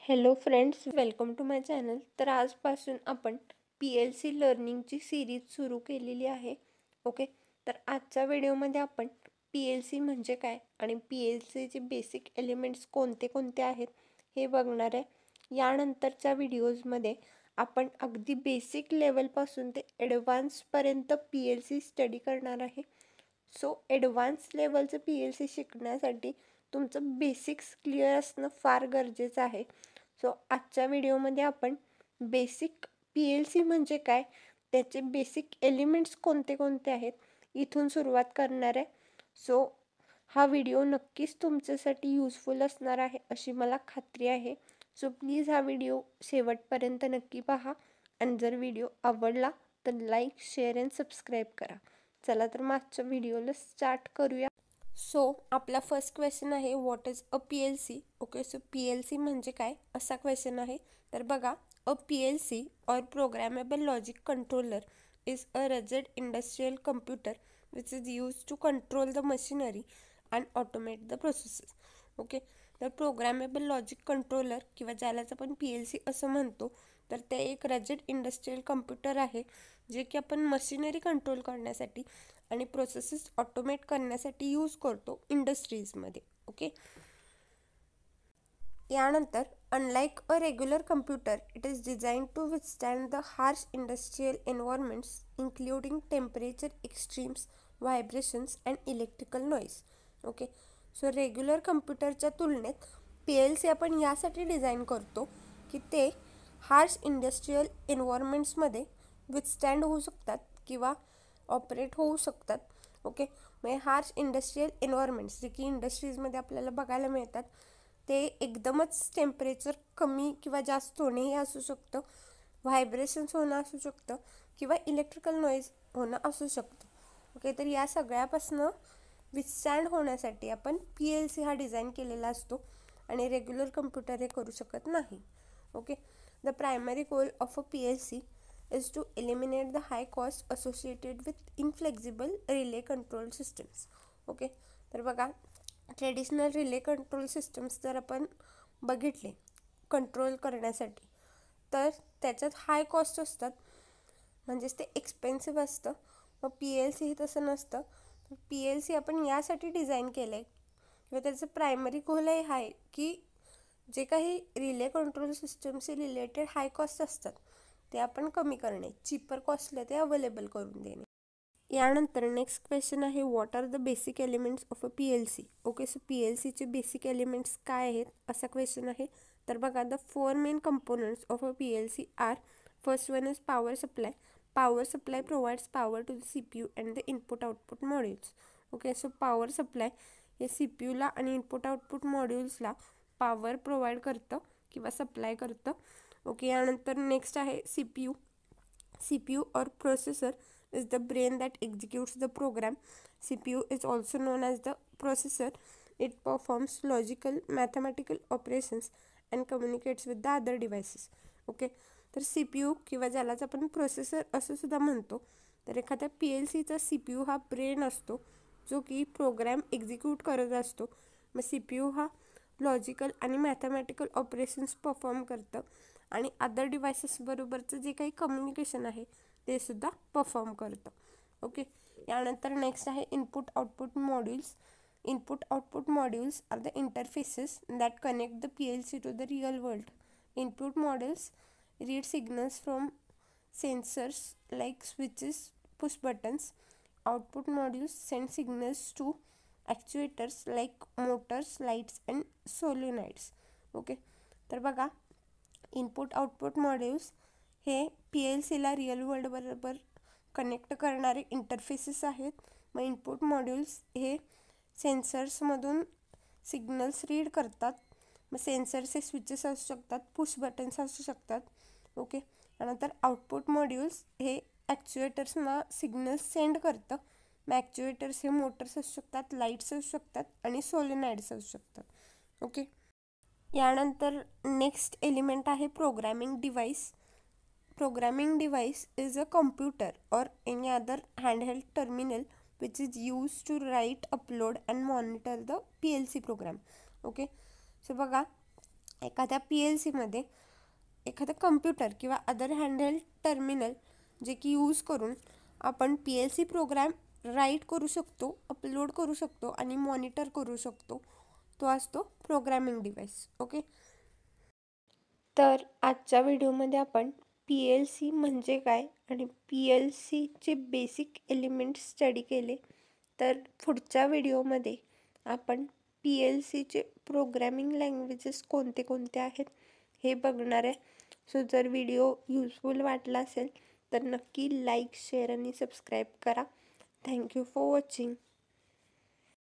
Hello friends, welcome to my channel. तर आजपासून आपण PLC लर्निंगची सिरीज सुरू केलेली आहे. ओके, तर आजच्या व्हिडिओमध्ये आपण PLC म्हणजे काय आणि PLCचे बेसिक एलिमेंट्स कोणते कोणते आहेत हे बघणार आहे. यानंतरच्या व्हिडिओजमध्ये आपण अगदी बेसिक लेवलपासून ते ॲडव्हान्सपर्यंत PLC स्टडी करणार आहे. सो ॲडव्हान्स लेवलचं PLC शिकण्यासाठी तुमचं बेसिक्स क्लिअर असणं फार गरजेचं आहे. सो आजच्या व्हिडिओमध्ये आपण बेसिक PLC म्हणजे काय, त्याचे बेसिक एलिमेंट्स कोणते कोणते आहेत इथून सुरुवात करणार आहे. सो हा व्हिडिओ नक्कीच तुमच्यासाठी यूजफुल असणार आहे अशी मला खात्री आहे. सो प्लीज हा व्हिडिओ शेवटपर्यंत नक्की पहा आणि जर व्हिडिओ आवडला तर लाईक, शेअर अँड सबस्क्राईब करा. चला तर मागच्या व्हिडिओला स्टार्ट करूया. सो आपला फर्स्ट क्वेश्चन आहे, what is a PLC. Okay, so PLC म्हणजे काय असा क्वेश्चन आहे. तर बघा, अ PLC और programmable logic controller is a rigid industrial computer which is use to control the machinery and automate the processes. Okay, तर programmable logic controller किंवा ज्यालाच आपण PLC असं म्हणतो, तर ते एक रजिड इंडस्ट्रियल कम्प्युटर आहे जे की आपण मशिनरी कंट्रोल करण्यासाठी आणि प्रोसेसेस ऑटोमेट करण्यासाठी यूज करतो इंडस्ट्रीजमध्ये. ओके, यानंतर unlike a regular computer it is design to withstand the harsh industrial environments including temperature extremes, vibrations and electrical noise. Okay, so regular कम्प्युटरच्या तुलनेत PLC आपण यासाठी डिझाईन करतो की ते हार्श इंडस्ट्रियल एन्व्हायरमेंट्समध्ये विथस्टँड होऊ शकतात किंवा ऑपरेट होऊ शकतात. ओके, म्हणजे हार्श इंडस्ट्रियल एन्व्हायरमेंट्स जे की इंडस्ट्रीजमध्ये आपल्याला बघायला मिळतात, ते एकदमच टेम्परेचर कमी किंवा जास्त होणे हे असू शकतं, व्हायब्रेशन्स होणं असू शकतं किंवा इलेक्ट्रिकल नॉईज होणं असू शकतं. ओके, तर या सगळ्यापासनं विथस्टँड होण्यासाठी आपण PLC हा डिझाईन केलेला असतो आणि रेग्युलर कम्प्युटर हे करू शकत नाही. Okay, the primary goal of a PLC is to eliminate the high cost associated with inflexible relay control systems. Okay, तर बघा, ट्रेडिशनल रिले कंट्रोल सिस्टम्स जर आपण बघितले कंट्रोल करण्यासाठी, तर त्याच्यात हाय कॉस्ट असतात, म्हणजेच ते एक्सपेन्सिव्ह असतं. मग PLC हे तसं नसतं. PLC आपण यासाठी डिझाईन केलं आहे किंवा त्याचं प्रायमरी गोल हे आहे की जे काही रिले कंट्रोल सिस्टमशी रिलेटेड हाय कॉस्ट असतात ते आपण कमी करणे, चीपर कॉस्टला ते अवेलेबल करून देणे. यानंतर नेक्स्ट क्वेश्चन आहे, what are the basic elements of a PLC. Okay, so PLCचे बेसिक एलिमेंट्स काय आहेत असा क्वेश्चन आहे. तर बघा, the 4 main components of a PLC are, first one is power supply. Power supply provides power to the CPU and the input output modules. Okay, so power supply हे CPUला आणि input output मॉड्यूल्सला power provide करतं किंवा supply करतं. Okay, यानंतर next आहे CPU. CPU or processor is the brain that executes the program. CPU is also known as the processor. It performs logical, mathematical operations and communicates with the other devices. Okay, तर CPU किंवा ज्यालाच आपण processor असं सुद्धा म्हणतो, तर एखाद्या PLCचा CPU हा ब्रेन असतो जो की प्रोग्राम एक्झिक्यूट करत असतो. मग CPU हा लॉजिकल आणि मॅथमॅटिकल ऑपरेशन्स परफॉर्म करतं आणि अदर डिव्हायसेसबरोबरचं जे काही कम्युनिकेशन आहे ते सुद्धा परफॉर्म करतं. ओके, यानंतर नेक्स्ट आहे input output modules. Input output modules are the interfaces that connect the PLC to the real world. Input modules read signals from sensors like switches, push buttons. Output modules send signals to actuators like motors, lights and solenoids. Okay, तर बघा, input output modules हे PLCला real world बरोबर connect करणारे interfaces आहेत. मग input modules हे सेन्सर्समधून signals read करतात. मग सेन्सर्सचे स्विचेस असू शकतात, पुश बटन्स असू शकतात. ओके, त्यानंतर आउटपुट मॉड्यूल्स हे ॲक्च्युएटर्सना सिग्नल्स सेंड करतं. मग ॲक्च्युएटर्स हे मोटर्स असू शकतात, लाईट्स असू शकतात आणि सोलेनॉइड्स असू शकतात. ओके, यानंतर नेक्स्ट एलिमेंट आहे programming device. Programming device is a computer or any other handheld terminal which is used to write, upload and monitor the PLC program. Okay, so बघा, एखाद्या PLCमध्ये एखादं कम्प्युटर किंवा अदर हँडहेल्ड टर्मिनल जे की use करून आपण PLC programme right करू शकतो, अपलोड करू शकतो आणि मॉनिटर करू शकतो. तो असतो प्रोग्रामिंग डिव्हाइस. ओके, तर आजच्या व्हिडिओमध्ये आपण PLC म्हणजे काय आणि PLCचे बेसिक एलिमेंट्स स्टडी केले. तर पुढच्या व्हिडिओमध्ये आपण PLCचे प्रोग्रामिंग लँग्वेजेस कोणते कोणते आहेत हे बघणार आहे. सो जर व्हिडिओ युजफुल वाटला असेल तर नक्की लाईक, शेअर आणि सबस्क्राईब करा. Thank you for watching.